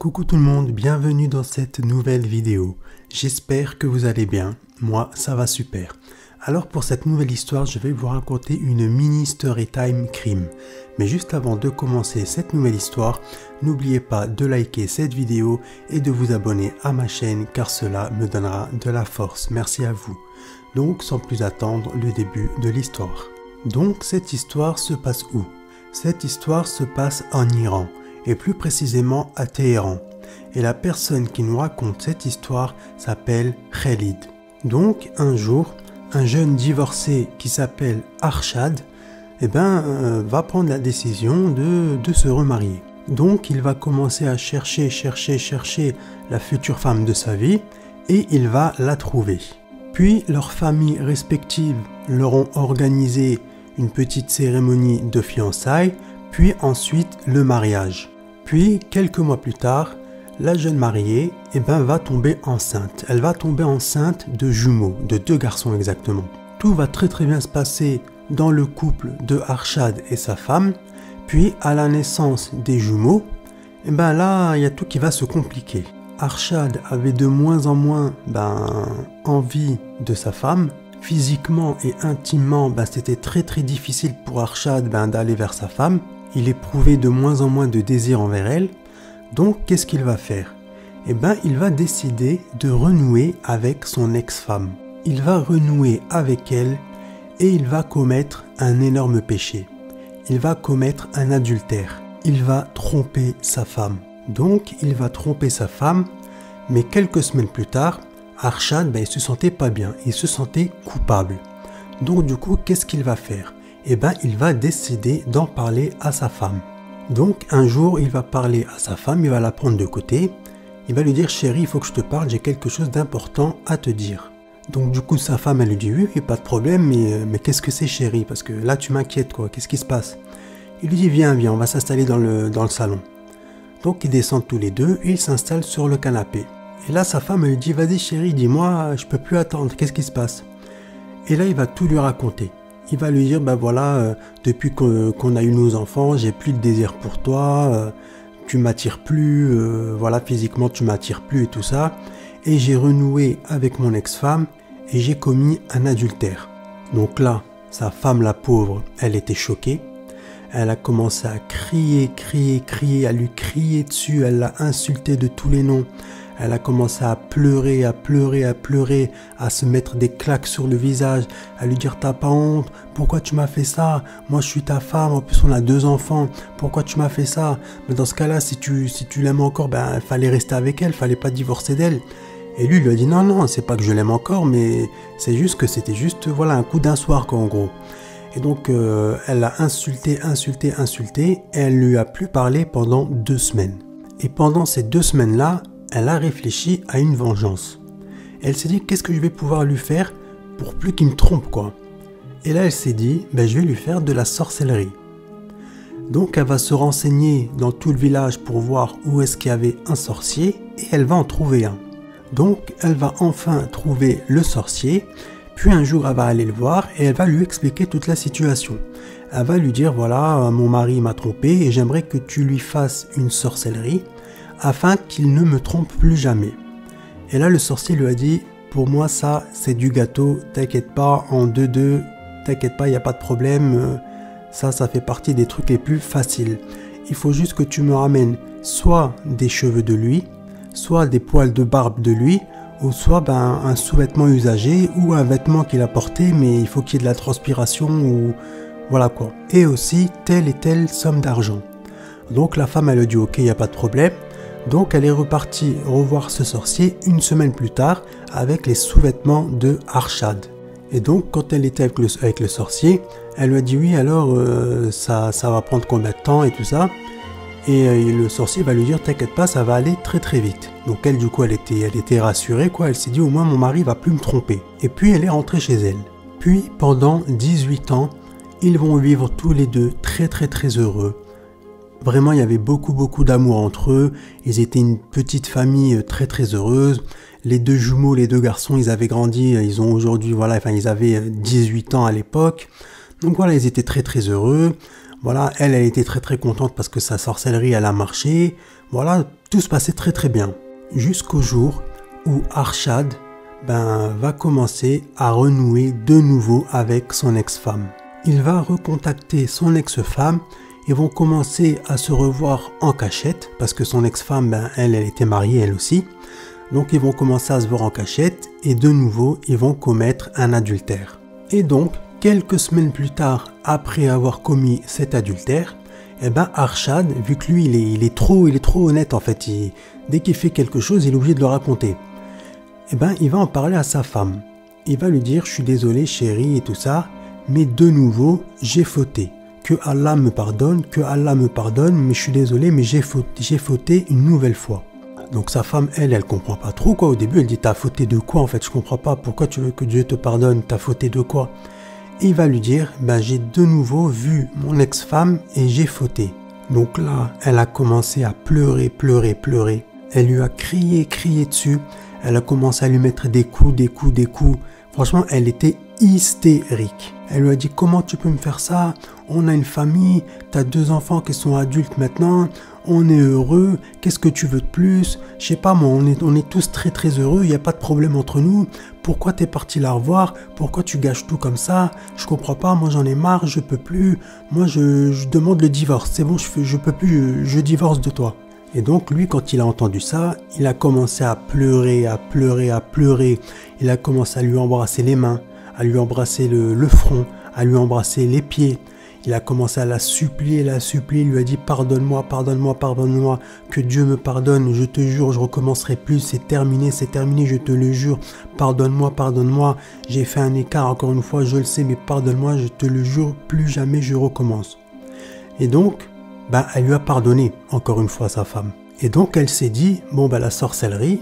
Coucou tout le monde, bienvenue dans cette nouvelle vidéo. J'espère que vous allez bien, moi ça va super. Alors pour cette nouvelle histoire, je vais vous raconter une mini story time crime. Mais juste avant de commencer cette nouvelle histoire, n'oubliez pas de liker cette vidéo et de vous abonner à ma chaîne car cela me donnera de la force. Merci à vous. Donc sans plus attendre, le début de l'histoire. Donc cette histoire se passe où? Cette histoire se passe en Iran. Et plus précisément à Téhéran. Et la personne qui nous raconte cette histoire s'appelle Khalid. Donc un jour, un jeune divorcé qui s'appelle Arshad va prendre la décision de se remarier. Donc il va commencer à chercher la future femme de sa vie et il va la trouver. Puis leurs familles respectives leur ont organisé une petite cérémonie de fiançailles, puis ensuite le mariage. Puis, quelques mois plus tard, la jeune mariée va tomber enceinte. Elle va tomber enceinte de jumeaux, de 2 garçons exactement. Tout va très bien se passer dans le couple de Arshad et sa femme. Puis, à la naissance des jumeaux, là, il y a tout qui va se compliquer. Arshad avait de moins en moins envie de sa femme. Physiquement et intimement, c'était très difficile pour Arshad d'aller vers sa femme. Il éprouvait de moins en moins de désir envers elle. Donc, qu'est-ce qu'il va faire? Il va décider de renouer avec son ex-femme. Il va renouer avec elle et il va commettre un énorme péché. Il va commettre un adultère. Il va tromper sa femme. Donc, il va tromper sa femme, mais quelques semaines plus tard, Arshad, il se sentait pas bien. Il se sentait coupable. Donc, du coup, qu'est-ce qu'il va faire? Il va décider d'en parler à sa femme. Donc un jour, il va parler à sa femme, il va la prendre de côté, il va lui dire « Chérie, il faut que je te parle, j'ai quelque chose d'important à te dire. » Donc du coup, sa femme, elle lui dit « Oui, pas de problème, mais qu'est-ce que c'est chérie? Parce que là, tu m'inquiètes, quoi, qu'est-ce qui se passe ?» Il lui dit « Viens, on va s'installer dans le salon. » Donc ils descendent tous les deux et ils s'installent sur le canapé. Et là, sa femme, elle lui dit « Vas-y chérie, dis-moi, je peux plus attendre, qu'est-ce qui se passe ?» Et là, il va tout lui raconter. Il va lui dire, depuis qu'on a eu nos enfants, j'ai plus de désir pour toi, tu m'attires plus, physiquement tu m'attires plus et tout ça. Et j'ai renoué avec mon ex-femme et j'ai commis un adultère. Donc là, sa femme, la pauvre, elle était choquée. Elle a commencé à crier, à lui crier dessus, elle l'a insulté de tous les noms. Elle a commencé à pleurer, à se mettre des claques sur le visage, à lui dire « T'as pas honte? Pourquoi tu m'as fait ça? Moi je suis ta femme, en plus on a 2 enfants, pourquoi tu m'as fait ça? Mais dans ce cas-là, si tu l'aimes encore, il fallait rester avec elle, fallait pas divorcer d'elle. » Et lui, il lui a dit « Non, c'est pas que je l'aime encore, mais c'est juste que c'était juste un coup d'un soir quoi en gros. » Et donc elle l'a insulté, et elle lui a plus parlé pendant 2 semaines. Et pendant ces 2 semaines-là, elle a réfléchi à une vengeance. Elle s'est dit, qu'est-ce que je vais pouvoir lui faire pour plus qu'il me trompe, quoi. Et là, elle s'est dit, je vais lui faire de la sorcellerie. Donc, elle va se renseigner dans tout le village pour voir où est-ce qu'il y avait un sorcier, et elle va en trouver un. Donc, elle va enfin trouver le sorcier, puis un jour, elle va aller le voir, et elle va lui expliquer toute la situation. Elle va lui dire, voilà, mon mari m'a trompé, et j'aimerais que tu lui fasses une sorcellerie, afin qu'il ne me trompe plus jamais. Et là, le sorcier lui a dit, pour moi, ça, c'est du gâteau, t'inquiète pas, en 2-2, t'inquiète pas, il n'y a pas de problème, ça fait partie des trucs les plus faciles. Il faut juste que tu me ramènes soit des cheveux de lui, soit des poils de barbe de lui, ou soit un sous-vêtement usagé, ou un vêtement qu'il a porté, mais il faut qu'il y ait de la transpiration, ou voilà quoi. Et aussi, telle et telle somme d'argent. Donc la femme, elle a dit, ok, il n'y a pas de problème. Donc elle est repartie revoir ce sorcier 1 semaine plus tard avec les sous-vêtements de Arshad. Et donc quand elle était avec le sorcier, elle lui a dit oui alors ça va prendre combien de temps et tout ça. Et le sorcier va lui dire t'inquiète pas, ça va aller très vite. Donc elle du coup elle était rassurée quoi, elle s'est dit au moins mon mari va plus me tromper. Et puis elle est rentrée chez elle. Puis pendant 18 ans, ils vont vivre tous les deux très heureux. Vraiment, il y avait beaucoup d'amour entre eux. Ils étaient une petite famille très heureuse. Les 2 jumeaux, les 2 garçons, ils avaient grandi. Ils ont aujourd'hui, ils avaient 18 ans à l'époque. Donc voilà, ils étaient très heureux. Voilà, elle était très contente parce que sa sorcellerie, elle a marché. Voilà, tout se passait très très bien. Jusqu'au jour où Arshad va commencer à renouer de nouveau avec son ex-femme. Il va recontacter son ex-femme. Ils vont commencer à se revoir en cachette parce que son ex-femme, elle était mariée elle aussi. Donc ils vont commencer à se voir en cachette et de nouveau ils vont commettre un adultère. Et donc quelques semaines plus tard, après avoir commis cet adultère, Arshad, vu que lui il est trop honnête en fait, dès qu'il fait quelque chose il est obligé de le raconter. Il va en parler à sa femme. Il va lui dire, je suis désolé chérie et tout ça, mais de nouveau j'ai fauté. Que Allah me pardonne, mais je suis désolé, mais j'ai fauté une nouvelle fois. Donc sa femme, elle comprend pas trop quoi. Au début, elle dit, t'as fauté de quoi en fait? Je comprends pas, pourquoi tu veux que Dieu te pardonne? T'as fauté de quoi? Et il va lui dire, j'ai de nouveau vu mon ex-femme et j'ai fauté. Donc là, elle a commencé à pleurer. Elle lui a crié dessus. Elle a commencé à lui mettre des coups. Franchement, elle était hystérique. Elle lui a dit, comment tu peux me faire ça? On a une famille, t'as 2 enfants qui sont adultes maintenant, on est heureux, qu'est-ce que tu veux de plus? Je sais pas moi, on est tous très heureux, il n'y a pas de problème entre nous. Pourquoi t'es parti la revoir? Pourquoi tu gâches tout comme ça? Je comprends pas, moi j'en ai marre, je peux plus. Moi je demande le divorce, c'est bon, je peux plus, je divorce de toi. Et donc lui, quand il a entendu ça, il a commencé à pleurer. Il a commencé à lui embrasser les mains, à lui embrasser le front, à lui embrasser les pieds. Il a commencé à la supplier, il lui a dit pardonne-moi, que Dieu me pardonne, je te jure, je recommencerai plus, c'est terminé, je te le jure, pardonne-moi, j'ai fait un écart encore une fois, je le sais, mais pardonne-moi, je te le jure, plus jamais je recommence. Et donc, elle lui a pardonné, encore une fois, sa femme. Et donc, elle s'est dit, la sorcellerie,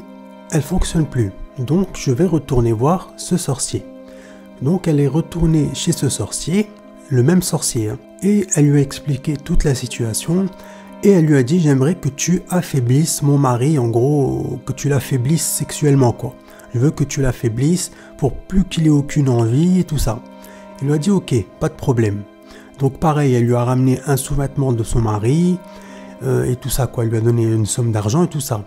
elle fonctionne plus. Donc, je vais retourner voir ce sorcier. Donc, elle est retournée chez ce sorcier, le même sorcier, et elle lui a expliqué toute la situation, et elle lui a dit, j'aimerais que tu affaiblisses mon mari, en gros, que tu l'affaieblisses sexuellement, quoi. Je veux que tu l'affaieblisses pour plus qu'il ait aucune envie et tout ça. Il lui a dit, ok, pas de problème. Donc pareil, elle lui a ramené un sous-vêtement de son mari et tout ça, quoi. Elle lui a donné une somme d'argent et tout ça.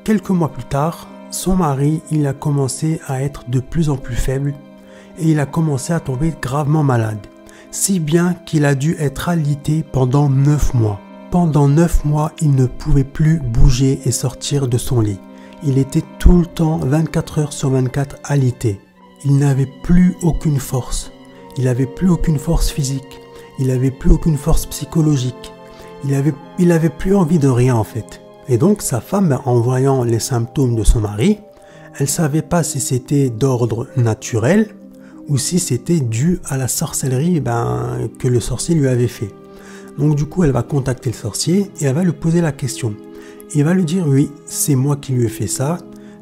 Quelques mois plus tard, son mari, il a commencé à être de plus en plus faible et il a commencé à tomber gravement malade. Si bien qu'il a dû être alité pendant 9 mois. Pendant 9 mois, il ne pouvait plus bouger et sortir de son lit. Il était tout le temps, 24 heures sur 24, alité. Il n'avait plus aucune force. Il n'avait plus aucune force physique, il n'avait plus aucune force psychologique, il avait plus envie de rien en fait. Et donc sa femme, en voyant les symptômes de son mari, elle ne savait pas si c'était d'ordre naturel ou si c'était dû à la sorcellerie que le sorcier lui avait fait. Donc du coup elle va contacter le sorcier et elle va lui poser la question. Il va lui dire oui, c'est moi qui lui ai fait ça,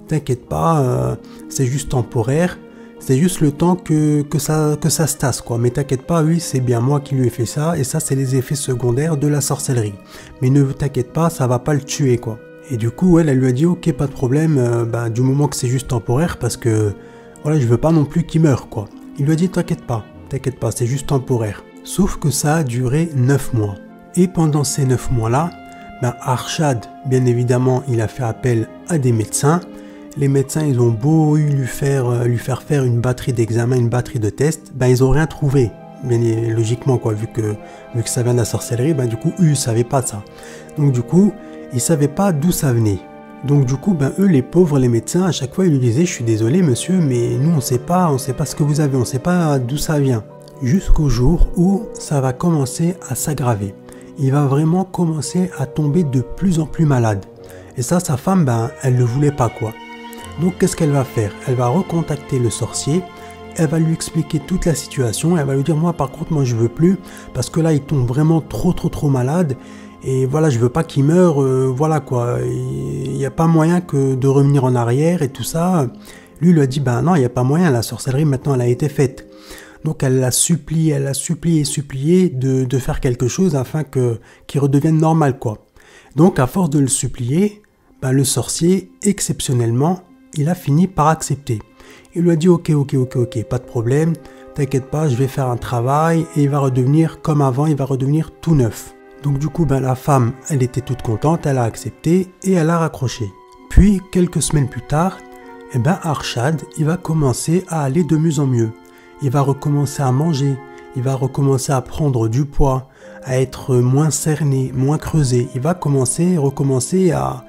t'inquiète pas, c'est juste temporaire. C'est juste le temps que ça se tasse, quoi. Mais t'inquiète pas, oui, c'est bien moi qui lui ai fait ça. Et ça, c'est les effets secondaires de la sorcellerie. Mais ne t'inquiète pas, ça va pas le tuer, quoi. Et du coup, elle lui a dit, ok, pas de problème, du moment que c'est juste temporaire, parce que, voilà, je veux pas non plus qu'il meure, quoi. Il lui a dit, t'inquiète pas, c'est juste temporaire. Sauf que ça a duré 9 mois. Et pendant ces 9 mois-là, Arshad, bien évidemment, il a fait appel à des médecins. Les médecins, ils ont beau lui faire faire une batterie d'examens, une batterie de tests, ils ont rien trouvé. Mais logiquement, quoi, vu que ça vient de la sorcellerie, du coup, eux, ils savaient pas ça. Donc du coup, ils savaient pas d'où ça venait. Donc du coup, eux, les pauvres, les médecins, à chaque fois, ils lui disaient, je suis désolé, monsieur, mais nous, on sait pas ce que vous avez, on sait pas d'où ça vient. Jusqu'au jour où ça va commencer à s'aggraver. Il va vraiment commencer à tomber de plus en plus malade. Et ça, sa femme, elle le voulait pas, quoi. Donc qu'est-ce qu'elle va faire? Elle va recontacter le sorcier, elle va lui expliquer toute la situation, elle va lui dire moi par contre moi je veux plus parce que là il tombe vraiment trop malade et voilà je veux pas qu'il meure, voilà quoi, il n'y a pas moyen que de revenir en arrière et tout ça. Lui lui a dit non il n'y a pas moyen, la sorcellerie maintenant elle a été faite. Donc elle l'a supplié de faire quelque chose afin qu'il redevienne normal quoi. Donc à force de le supplier, le sorcier exceptionnellement il a fini par accepter. Il lui a dit ok, pas de problème, t'inquiète pas, je vais faire un travail et il va redevenir comme avant, il va redevenir tout neuf. Donc du coup, la femme, elle était toute contente, elle a accepté et elle a raccroché. Puis, quelques semaines plus tard, Arshad, il va commencer à aller de mieux en mieux. Il va recommencer à manger, il va recommencer à prendre du poids, à être moins cerné, moins creusé. Il va recommencer à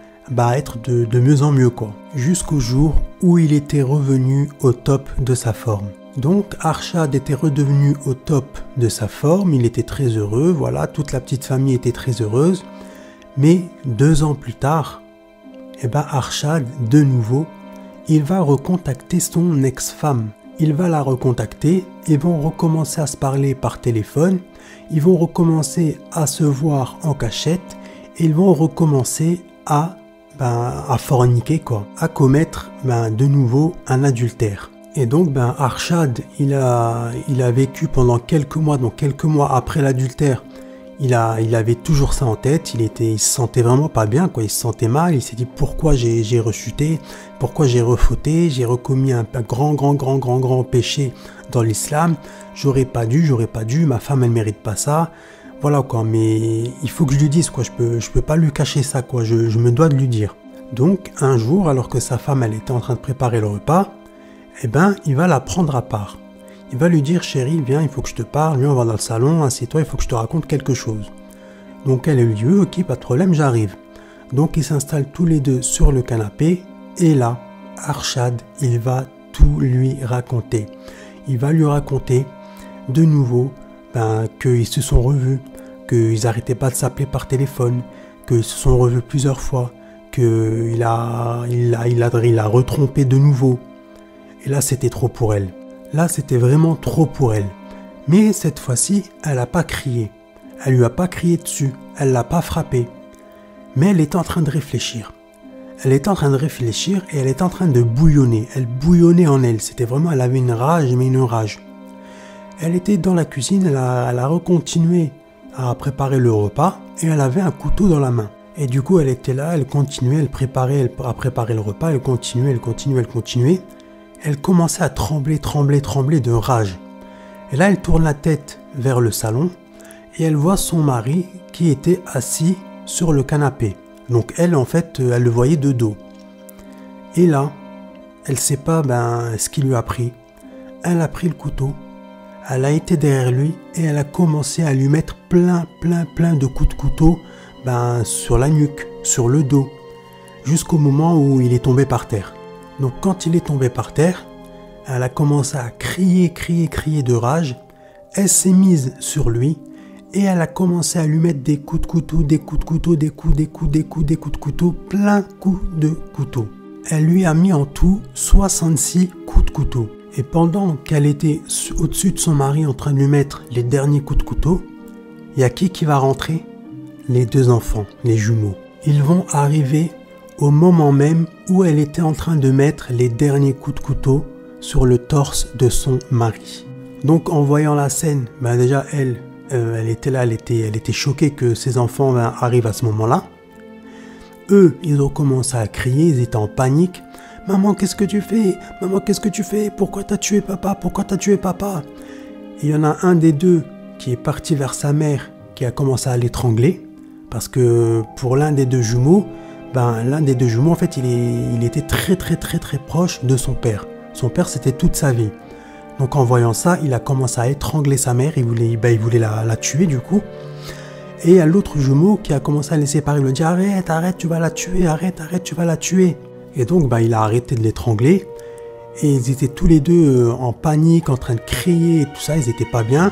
être de mieux en mieux, quoi. Jusqu'au jour où il était revenu au top de sa forme. Donc Arshad était redevenu au top de sa forme, il était très heureux, voilà, toute la petite famille était très heureuse. Mais 2 ans plus tard, Arshad, de nouveau, il va recontacter son ex-femme. Il va la recontacter, ils vont recommencer à se parler par téléphone, ils vont recommencer à se voir en cachette, et ils vont recommencer à forniquer, quoi, à commettre de nouveau un adultère. Et donc Arshad, il a vécu pendant quelques mois, donc quelques mois après l'adultère, il avait toujours ça en tête, il se sentait vraiment pas bien, quoi, il se sentait mal, il s'est dit pourquoi j'ai rechuté, pourquoi j'ai refauté, j'ai recommis un grand péché dans l'islam, j'aurais pas dû, ma femme elle mérite pas ça, voilà quoi, mais il faut que je lui dise, quoi, je peux pas lui cacher ça, quoi, je me dois de lui dire. Donc un jour, alors que sa femme elle était en train de préparer le repas, il va la prendre à part. Il va lui dire, chérie, viens, il faut que je te parle, viens, on va dans le salon, assieds-toi, il faut que je te raconte quelque chose. Donc elle lui dit, ok, pas de problème, j'arrive. Donc ils s'installent tous les deux sur le canapé, et là, Arshad, il va tout lui raconter. Il va lui raconter de nouveau qu'ils se sont revus, qu'ils n'arrêtaient pas de s'appeler par téléphone, qu'ils se sont revus plusieurs fois, qu'il a retrompé de nouveau. Et là, c'était trop pour elle. Là, c'était vraiment trop pour elle. Mais cette fois-ci, elle n'a pas crié. Elle lui a pas crié dessus. Elle l'a pas frappé. Mais elle est en train de réfléchir. Elle est en train de réfléchir et elle est en train de bouillonner. Elle bouillonnait en elle. C'était vraiment, elle avait une rage, mais une rage. Elle était dans la cuisine, elle a recontinué à préparer le repas et elle avait un couteau dans la main. Et du coup, elle était là, elle continuait, elle à préparer le repas, elle continuait. Elle commençait à trembler de rage. Et là, elle tourne la tête vers le salon et elle voit son mari qui était assis sur le canapé. Donc elle, en fait, elle le voyait de dos. Et là, elle ne sait pas ce qu'il lui a pris. Elle a pris le couteau, elle a été derrière lui et elle a commencé à lui mettre plein de coups de couteau sur la nuque, sur le dos, jusqu'au moment où il est tombé par terre. Donc quand il est tombé par terre, elle a commencé à crier de rage. Elle s'est mise sur lui et elle a commencé à lui mettre des coups de couteau, plein coups de couteau. Elle lui a mis en tout 66 coups de couteau. Et pendant qu'elle était au-dessus de son mari en train de lui mettre les derniers coups de couteau, il y a qui va rentrer? Les 2 enfants, les jumeaux. Ils vont arriver au moment même où elle était en train de mettre les derniers coups de couteau sur le torse de son mari. Donc en voyant la scène, déjà elle était là, elle était choquée que ses enfants arrivent à ce moment-là. Eux, ils ont commencé à crier, ils étaient en panique. « Maman, qu'est-ce que tu fais? Maman, qu'est-ce que tu fais? Pourquoi t'as tué papa? Pourquoi t'as tué papa ?» Et il y en a un des deux qui est parti vers sa mère, qui a commencé à l'étrangler, parce que pour l'un des deux jumeaux, en fait, il était très proche de son père. Son père, c'était toute sa vie. Donc en voyant ça, il a commencé à étrangler sa mère, il voulait la tuer du coup. Et il y a l'autre jumeau qui a commencé à les séparer, il lui a dit « Arrête, tu vas la tuer, arrête, tu vas la tuer ». Et donc il a arrêté de l'étrangler. Et ils étaient tous les deux en panique, en train de crier et tout ça, ils étaient pas bien.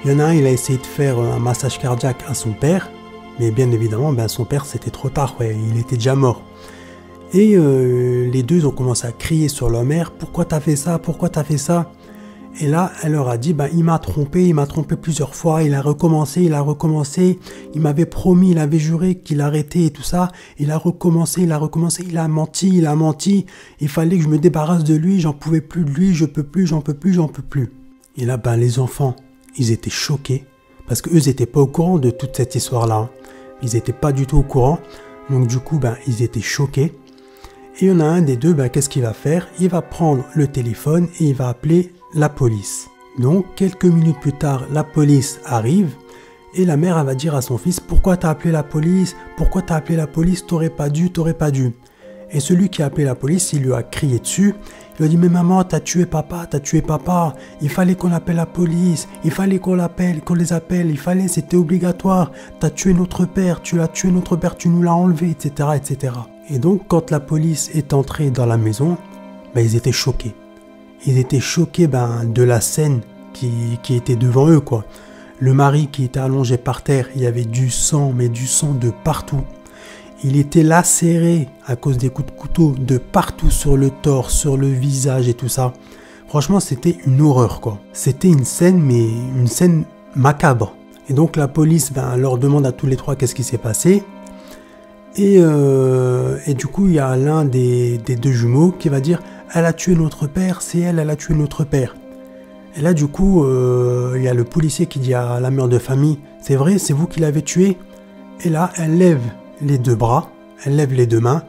Il y en a un, il a essayé de faire un massage cardiaque à son père. Mais bien évidemment, son père, c'était trop tard, il était déjà mort. Et les deux ont commencé à crier sur leur mère, « Pourquoi t'as fait ça? Pourquoi t'as fait ça ?» Et là, elle leur a dit, il m'a trompé plusieurs fois, il a recommencé, il m'avait promis, il avait juré qu'il arrêtait et tout ça, il a recommencé, il a menti, il fallait que je me débarrasse de lui, j'en pouvais plus de lui, j'en peux plus. Et là, les enfants, ils étaient choqués, parce qu'eux, ils n'étaient pas au courant de toute cette histoire-là, ils n'étaient pas du tout au courant, donc du coup, ils étaient choqués. Et il y en a un des deux, qu'est-ce qu'il va faire? Il va prendre le téléphone et il va appeler la police. Donc, quelques minutes plus tard, la police arrive Et la mère, elle va dire à son fils, pourquoi t'as appelé la police? Pourquoi t'as appelé la police? T'aurais pas dû, t'aurais pas dû. Et celui qui a appelé la police, il lui a crié dessus. Il lui a dit, mais maman, t'as tué papa, t'as tué papa. Il fallait qu'on appelle la police. Il fallait qu'on les appelle. Il fallait, c'était obligatoire. T'as tué notre père, tu l'as tué notre père, tu nous l'as enlevé, etc., etc. Et donc, quand la police est entrée dans la maison, ben, ils étaient choqués. Ils étaient choqués de la scène qui était devant eux, quoi. Le mari qui était allongé par terre, il y avait du sang, mais du sang de partout. Il était lacéré à cause des coups de couteau de partout sur le torse, sur le visage et tout ça. Franchement, c'était une horreur, quoi. C'était une scène, mais une scène macabre. Et donc la police leur demande à tous les trois qu'est-ce qui s'est passé. Et du coup, il y a l'un des deux jumeaux qui va dire « Elle a tué notre père, c'est elle, elle a tué notre père ». Et là, du coup, il y a le policier qui dit à la mère de famille « C'est vrai, c'est vous qui l'avez tué ?» Et là, elle lève les deux bras, elle lève les deux mains,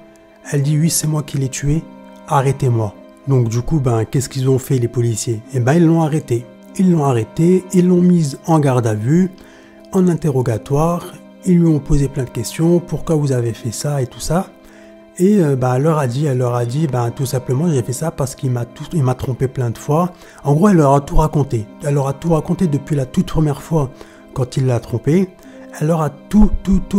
elle dit « Oui, c'est moi qui l'ai tué, arrêtez-moi ». Donc du coup, qu'est-ce qu'ils ont fait les policiers? Eh ben, ils l'ont arrêté. Ils l'ont mise en garde à vue, en interrogatoire, ils lui ont posé plein de questions, pourquoi vous avez fait ça et tout ça. Et elle leur a dit, tout simplement, j'ai fait ça parce qu'il m'a trompé plein de fois. En gros, elle leur a tout raconté. Elle leur a tout raconté depuis la toute première fois quand il l'a trompé. Elle leur a tout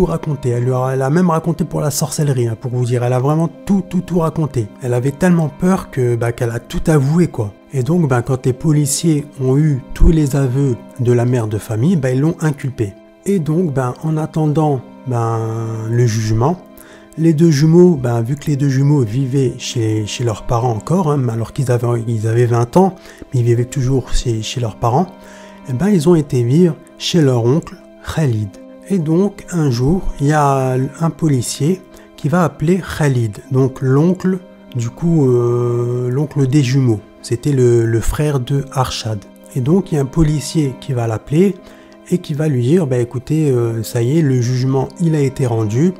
raconté. Elle a même raconté pour la sorcellerie, hein, pour vous dire. Elle a vraiment tout raconté. Elle avait tellement peur qu'elle a tout avoué, quoi. Et donc, quand les policiers ont eu tous les aveux de la mère de famille, ils l'ont inculpée. Et donc, en attendant le jugement, les deux jumeaux, vu que les deux jumeaux vivaient chez leurs parents encore, hein, alors qu'ils avaient 20 ans, mais ils vivaient toujours chez leurs parents, ils ont été vivre chez leur oncle Khalid. Et donc, un jour, il y a un policier qui va appeler Khalid, donc l'oncle, l'oncle des jumeaux. C'était le frère de Arshad. Et donc, il y a un policier qui va l'appeler et qui va lui dire, écoutez, ça y est, le jugement, il a été rendu.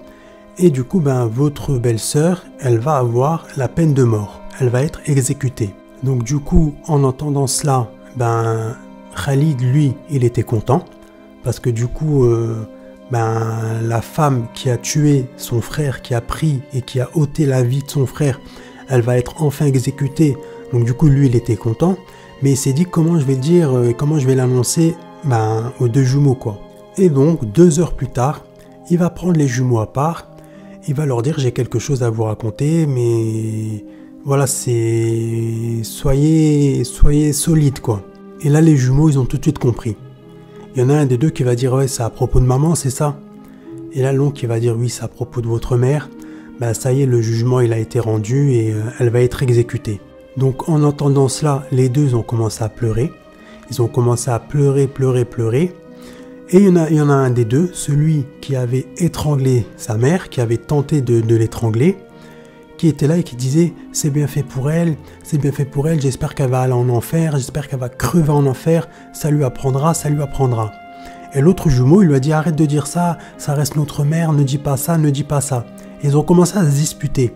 Et du coup, votre belle-sœur, elle va avoir la peine de mort. Elle va être exécutée. Donc du coup, en entendant cela, Khalid, lui, il était content. Parce que du coup, la femme qui a tué son frère, qui a pris et qui a ôté la vie de son frère, elle va être enfin exécutée. Donc du coup, lui, il était content. Mais il s'est dit, comment je vais le dire, comment je vais l'annoncer aux deux jumeaux, quoi. Et donc, 2 heures plus tard, il va prendre les jumeaux à part. Il va leur dire, j'ai quelque chose à vous raconter, mais voilà, soyez solides, quoi. Et là, les jumeaux, ils ont tout de suite compris. Il y en a un des deux qui va dire, ouais, c'est à propos de maman, c'est ça? Et là, l'oncle qui va dire, oui, c'est à propos de votre mère. Ça y est, le jugement, il a été rendu et elle va être exécutée. Donc, en entendant cela, les deux ont commencé à pleurer. Ils ont commencé à pleurer. Et il y en a un des deux, celui qui avait étranglé sa mère, qui avait tenté de l'étrangler, qui était là et qui disait « C'est bien fait pour elle, j'espère qu'elle va aller en enfer, j'espère qu'elle va crever en enfer, ça lui apprendra. » Et l'autre jumeau, il lui a dit « Arrête de dire ça, ça reste notre mère, ne dis pas ça. » Et ils ont commencé à se disputer.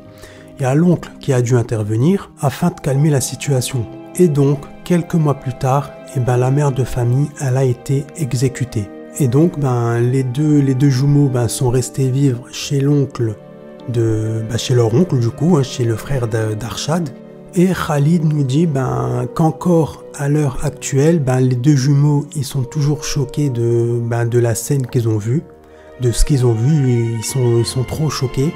Il y a l'oncle qui a dû intervenir afin de calmer la situation. Et donc, quelques mois plus tard, la mère de famille, elle a été exécutée. Et donc, les deux jumeaux sont restés vivre chez l'oncle chez leur oncle du coup, chez le frère d'Arshad. Et Khalid nous dit qu'encore à l'heure actuelle, les deux jumeaux, ils sont toujours choqués de la scène qu'ils ont vue, de ce qu'ils ont vu. Ils sont trop choqués.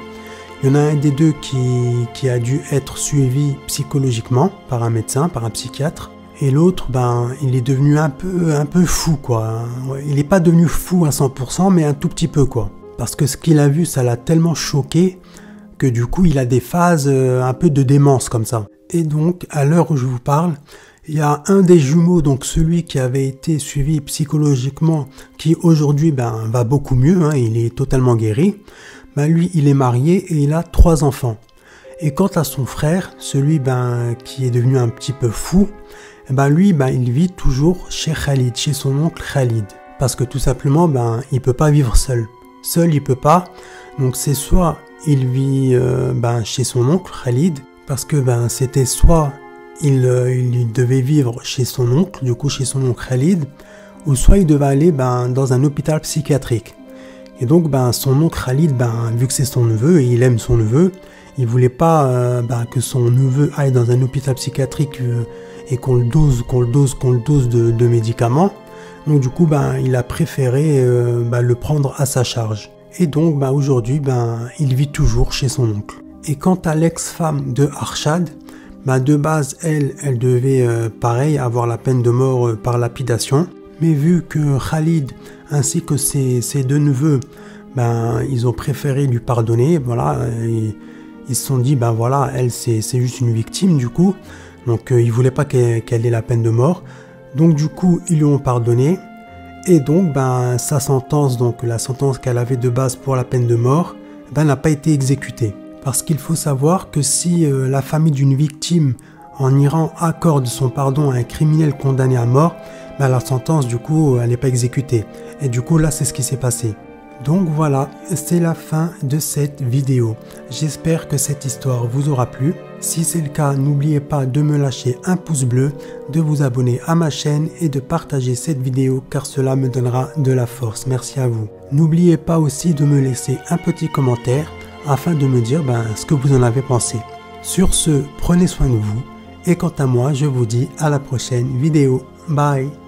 Il y en a un des deux qui a dû être suivi psychologiquement par un médecin, par un psychiatre. Et l'autre, il est devenu un peu fou, quoi. Il n'est pas devenu fou à 100%, mais un tout petit peu, quoi. Parce que ce qu'il a vu, ça l'a tellement choqué que du coup, il a des phases un peu de démence comme ça. Et donc, à l'heure où je vous parle, il y a un des jumeaux, donc celui qui avait été suivi psychologiquement, qui aujourd'hui va beaucoup mieux, hein, il est totalement guéri. Lui, il est marié et il a 3 enfants. Et quant à son frère, celui qui est devenu un petit peu fou, lui, il vit toujours chez Khalid, chez son oncle Khalid. Parce que tout simplement, il peut pas vivre seul. Seul, il peut pas. Donc c'est soit il vit chez son oncle Khalid, parce que c'était soit il devait vivre chez son oncle, du coup chez son oncle Khalid, ou soit il devait aller dans un hôpital psychiatrique. Et donc son oncle Khalid, vu que c'est son neveu et il aime son neveu, il voulait pas que son neveu aille dans un hôpital psychiatrique et qu'on le dose de médicaments. Donc du coup il a préféré le prendre à sa charge. Et donc aujourd'hui il vit toujours chez son oncle. Et quant à l'ex-femme de Arshad, de base elle devait pareil avoir la peine de mort par lapidation. Mais vu que Khalid ainsi que ses deux neveux, ils ont préféré lui pardonner, voilà, ils se sont dit, voilà, elle c'est juste une victime du coup, donc ils voulaient pas qu'elle ait la peine de mort, donc du coup ils lui ont pardonné, et donc sa sentence, donc la sentence qu'elle avait de base pour la peine de mort, n'a pas été exécutée. Parce qu'il faut savoir que si la famille d'une victime en Iran accorde son pardon à un criminel condamné à mort, la sentence du coup elle n'est pas exécutée. Et du coup là c'est ce qui s'est passé. Donc voilà, c'est la fin de cette vidéo. J'espère que cette histoire vous aura plu. Si c'est le cas, n'oubliez pas de me lâcher un pouce bleu, de vous abonner à ma chaîne et de partager cette vidéo car cela me donnera de la force. Merci à vous. N'oubliez pas aussi de me laisser un petit commentaire afin de me dire ce que vous en avez pensé. Sur ce, prenez soin de vous. Et quant à moi, je vous dis à la prochaine vidéo. Bye!